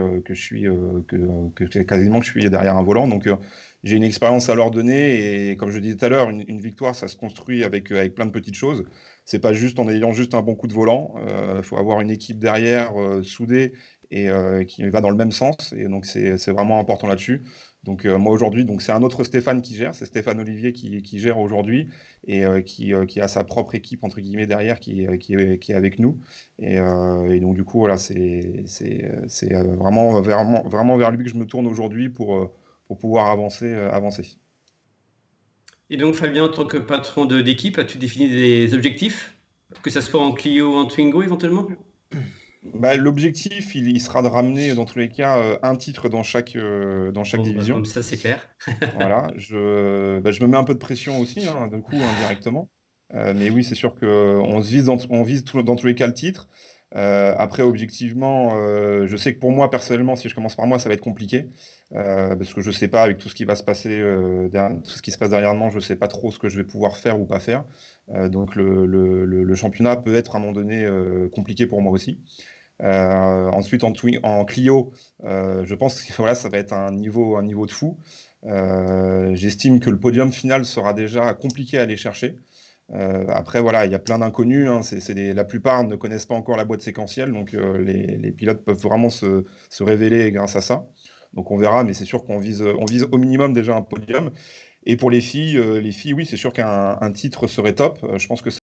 derrière un volant. Donc j'ai une expérience à leur donner et comme je disais tout à l'heure, une victoire ça se construit avec plein de petites choses. C'est pas juste en ayant juste un bon coup de volant. Faut avoir une équipe derrière soudée et qui va dans le même sens. Et donc c'est vraiment important là-dessus. Donc moi aujourd'hui, donc c'est un autre Stéphane qui gère, c'est Stéphane Olivier qui gère aujourd'hui et qui a sa propre équipe entre guillemets derrière qui est avec nous. Et donc du coup voilà, c'est vraiment vers lui que je me tourne aujourd'hui pour pouvoir avancer. Et donc, Fabien, en tant que patron d'équipe, as-tu défini des objectifs, que ce soit en Clio ou en Twingo éventuellement? L'objectif, il sera de ramener dans tous les cas un titre dans chaque division. Comme ça, c'est clair. Voilà, je me mets un peu de pression aussi, du coup, indirectement. Mais oui, c'est sûr qu'on vise dans tous les cas le titre. Après, objectivement, je sais que pour moi, personnellement, si je commence par moi, ça va être compliqué. Parce que je sais pas, avec tout ce qui va se passer, tout ce qui se passe derrière moi, je sais pas trop ce que je vais pouvoir faire ou pas faire. Donc le championnat peut être à un moment donné compliqué pour moi aussi. Ensuite en Clio, je pense que voilà, ça va être un niveau de fou. J'estime que le podium final sera déjà compliqué à aller chercher. Après voilà, il y a plein d'inconnus. La plupart ne connaissent pas encore la boîte séquentielle, donc les pilotes peuvent vraiment se révéler grâce à ça. Donc on verra, mais c'est sûr qu'on vise au minimum déjà un podium. Et pour les filles, oui, c'est sûr qu'un titre serait top. Je pense que ça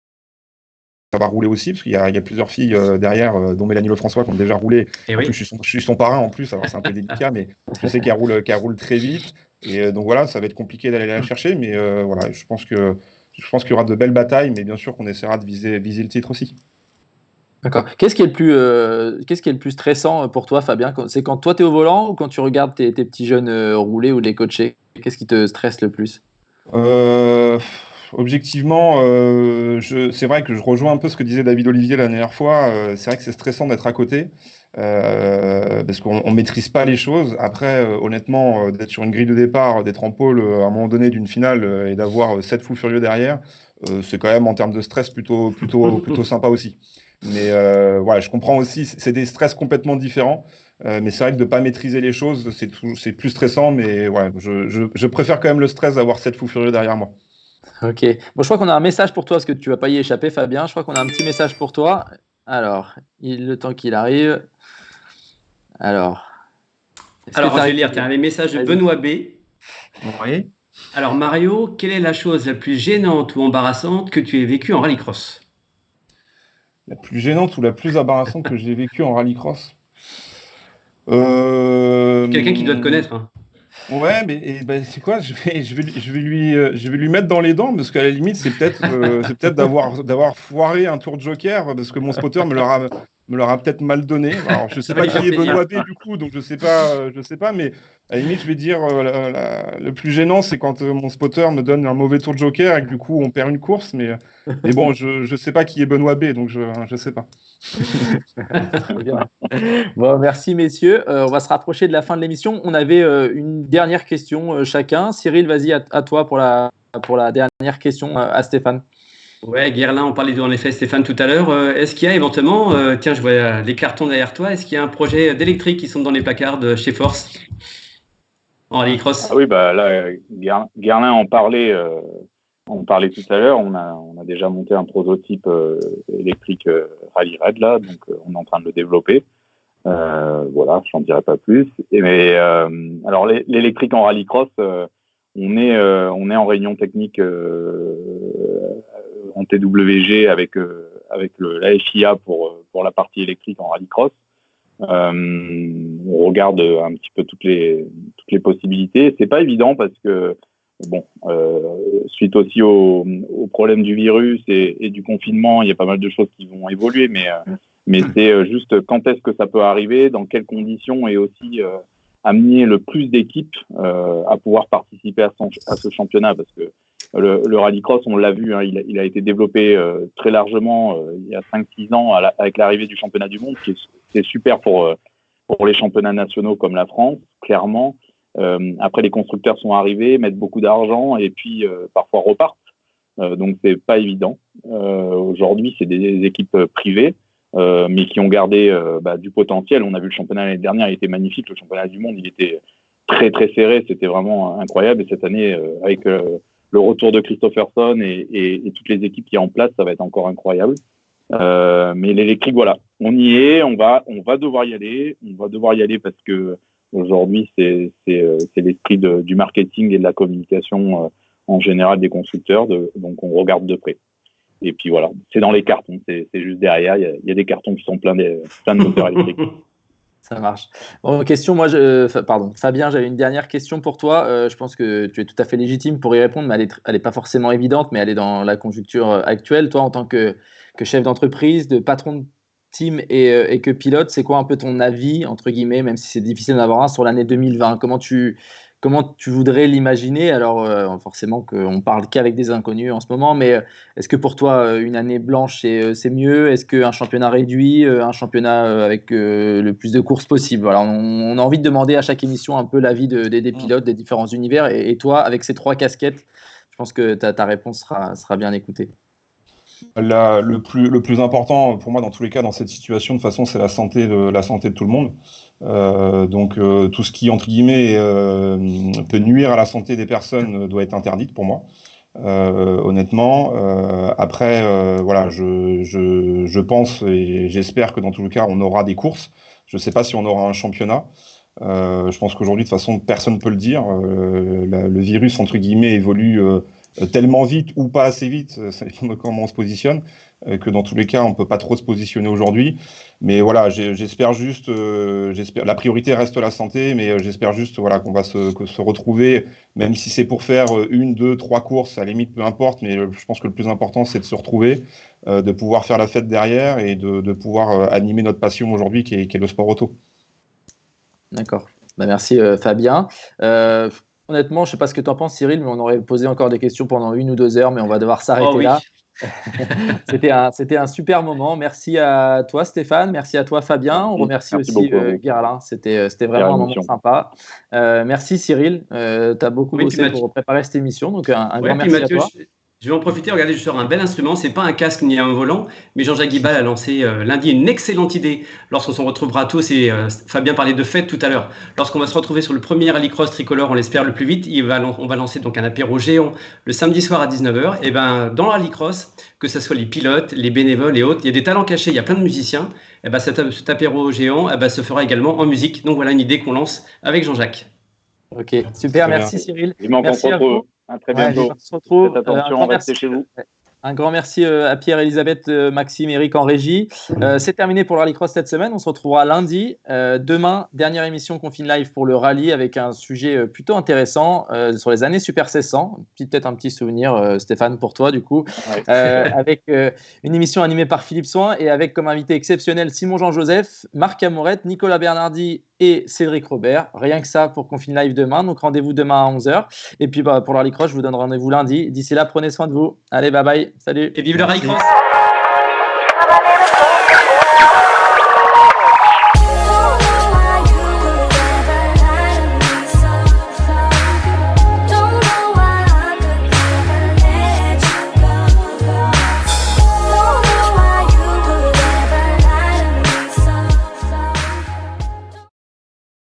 va rouler aussi, parce qu'il y a plusieurs filles derrière, dont Mélanie Lefrançois, qui ont déjà roulé. Et en plus, je suis son parrain en plus, alors c'est un peu délicat, mais je sais qu'elle roule très vite. Et donc voilà, ça va être compliqué d'aller la chercher, mais voilà, je pense qu'il y aura de belles batailles, mais bien sûr qu'on essaiera de viser le titre aussi. D'accord. Qu'est-ce qui est le plus stressant pour toi, Fabien? C'est quand toi tu es au volant ou quand tu regardes tes petits jeunes rouler ou les coacher? Qu'est-ce qui te stresse le plus? Objectivement, c'est vrai que je rejoins un peu ce que disait David Olivier la dernière fois. C'est vrai que c'est stressant d'être à côté parce qu'on maîtrise pas les choses. Après, honnêtement, d'être sur une grille de départ, d'être en pôle à un moment donné d'une finale et d'avoir 7 fous furieux derrière, c'est quand même en termes de stress plutôt sympa aussi. Mais voilà, je comprends aussi, c'est des stress complètement différents. Mais c'est vrai que de pas maîtriser les choses, c'est plus stressant. Mais ouais, je préfère quand même le stress d'avoir 7 fous furieux derrière moi. Ok. Bon, je crois qu'on a un message pour toi, parce que tu vas pas y échapper, Fabien. Je crois qu'on a un petit message pour toi. Alors, le temps qu'il arrive. Alors, je vais lire. Tu as un message de Benoît B. Oui. Alors, Mario, quelle est la chose la plus gênante ou embarrassante que tu aies vécue en rallycross? La plus gênante ou la plus embarrassante que j'ai vécue en rallycross? Quelqu'un qui doit te connaître. Hein. Ouais, mais c'est quoi? Je vais lui mettre dans les dents parce qu'à la limite c'est peut-être d'avoir foiré un tour de joker parce que mon spotter me l'aura peut-être mal donné. Alors je sais pas qui est Benoît B du coup, donc je sais pas, mais à la limite je vais dire le plus gênant c'est quand mon spotter me donne un mauvais tour de joker et que du coup on perd une course, mais bon je sais pas qui est Benoît B, donc je sais pas. Bon, merci messieurs. On va se rapprocher de la fin de l'émission. On avait une dernière question chacun. Cyril, vas-y à toi pour la dernière question à Stéphane. Ouais, Guerlain, on parlait en effet Stéphane tout à l'heure. Est-ce qu'il y a éventuellement, tiens, je vois les cartons derrière toi, est-ce qu'il y a un projet d'électrique qui sont dans les placards de chez Force en rallycross? Ah oui, là, Guerlain en parlait On parlait tout à l'heure, on a déjà monté un prototype électrique Rally Raid là, donc on est en train de le développer. Voilà, je n'en dirai pas plus. Alors l'électrique en rallycross, on est en réunion technique en TWG avec la FIA pour la partie électrique en rallycross. On regarde un petit peu toutes les possibilités. C'est pas évident parce que suite aussi au problème du virus et du confinement, il y a pas mal de choses qui vont évoluer, mais c'est juste quand est-ce que ça peut arriver, dans quelles conditions, et aussi amener le plus d'équipes à pouvoir participer à ce championnat, parce que le rallycross, on l'a vu, hein, il a été développé très largement il y a 5-6 ans avec l'arrivée du championnat du monde, c'est super pour les championnats nationaux comme la France, clairement. Après, les constructeurs sont arrivés, mettent beaucoup d'argent et puis parfois repartent. Donc, c'est pas évident. Aujourd'hui, c'est des équipes privées, mais qui ont gardé du potentiel. On a vu le championnat l'année dernière, il était magnifique. Le championnat du monde, il était très très serré. C'était vraiment incroyable. Et cette année, avec le retour de Christopherson et toutes les équipes qui sont en place, ça va être encore incroyable. Mais l'électrique, voilà, on y est. On va devoir y aller. On va devoir y aller parce que aujourd'hui, c'est l'esprit du marketing et de la communication en général des constructeurs. Donc, on regarde de près. Et puis voilà, c'est dans les cartons. C'est juste derrière. Il y a des cartons qui sont pleins de moteurs électriques. Ça marche. Bon, question, Fabien, j'avais une dernière question pour toi. Je pense que tu es tout à fait légitime pour y répondre, mais elle est pas forcément évidente, mais elle est dans la conjoncture actuelle. Toi, en tant que chef d'entreprise, de patron de team et que pilote, c'est quoi un peu ton avis, entre guillemets, même si c'est difficile d'en avoir un, sur l'année 2020 ? Comment tu voudrais l'imaginer ? Alors, forcément qu'on parle qu'avec des inconnus en ce moment, mais est-ce que pour toi, une année blanche, c'est mieux ? Est-ce qu'un championnat réduit, un championnat avec le plus de courses possible ? Voilà, on a envie de demander à chaque émission un peu l'avis des pilotes des différents univers. Et toi, avec ces 3 casquettes, je pense que ta réponse sera bien écoutée. Le plus important pour moi dans tous les cas dans cette situation, de toute façon, c'est la santé de tout le monde. Donc tout ce qui entre guillemets peut nuire à la santé des personnes doit être interdite pour moi. Honnêtement, après voilà, je pense et j'espère que dans tous les cas on aura des courses. Je ne sais pas si on aura un championnat. Je pense qu'aujourd'hui de toute façon personne ne peut le dire. Le virus entre guillemets évolue tellement vite ou pas assez vite, ça dépend de comment on se positionne, que dans tous les cas on peut pas trop se positionner aujourd'hui. Mais voilà, j'espère juste, la priorité reste la santé, mais j'espère juste voilà qu'on va se retrouver, même si c'est pour faire 1, 2, 3 courses, à la limite peu importe, mais je pense que le plus important c'est de se retrouver, de pouvoir faire la fête derrière et de pouvoir animer notre passion aujourd'hui qui est le sport auto. D'accord. Merci Fabien. Honnêtement, je ne sais pas ce que tu en penses, Cyril, mais on aurait posé encore des questions pendant 1 ou 2 heures, mais on va devoir s'arrêter là. C'était un super moment. Merci à toi, Stéphane. Merci à toi, Fabien. On remercie aussi Guerlain. C'était vraiment un moment sympa. Merci, Cyril. Tu as beaucoup bossé pour préparer cette émission. Donc, un grand merci Mathieu, à toi. Je vais en profiter. Regardez, je sors un bel instrument. C'est pas un casque ni un volant, mais Jean-Jacques Guibal a lancé lundi une excellente idée. Lorsqu'on se retrouvera tous, et Fabien parlait de fête tout à l'heure. Lorsqu'on va se retrouver sur le premier rallycross tricolore, on l'espère le plus vite, on va lancer donc un apéro géant le samedi soir à 19h. Et ben dans le rallycross, que ce soit les pilotes, les bénévoles et autres, il y a des talents cachés, il y a plein de musiciens. Et ben cet apéro géant se fera également en musique. Donc voilà une idée qu'on lance avec Jean-Jacques. Ok, super, merci Cyril. Merci à vous. À très bientôt. On se retrouve. Faites attention, restez chez vous. Un grand merci à Pierre, Elisabeth, Maxime, Eric en régie. C'est terminé pour le Rallycross cette semaine. On se retrouvera lundi. Demain, dernière émission Confine Live pour le rallye avec un sujet plutôt intéressant sur les années Super 1600. Peut-être un petit souvenir, Stéphane, pour toi, du coup. Ouais. Avec une émission animée par Philippe Soin et avec comme invité exceptionnel Simon Jean-Joseph, Marc Amorette, Nicolas Bernardi et Cédric Robert. Rien que ça pour Confine Live demain. Donc rendez-vous demain à 11h. Et puis pour le Rallycross, je vous donne rendez-vous lundi. D'ici là, prenez soin de vous. Allez, bye bye. Salut. Et vive le Rallycross.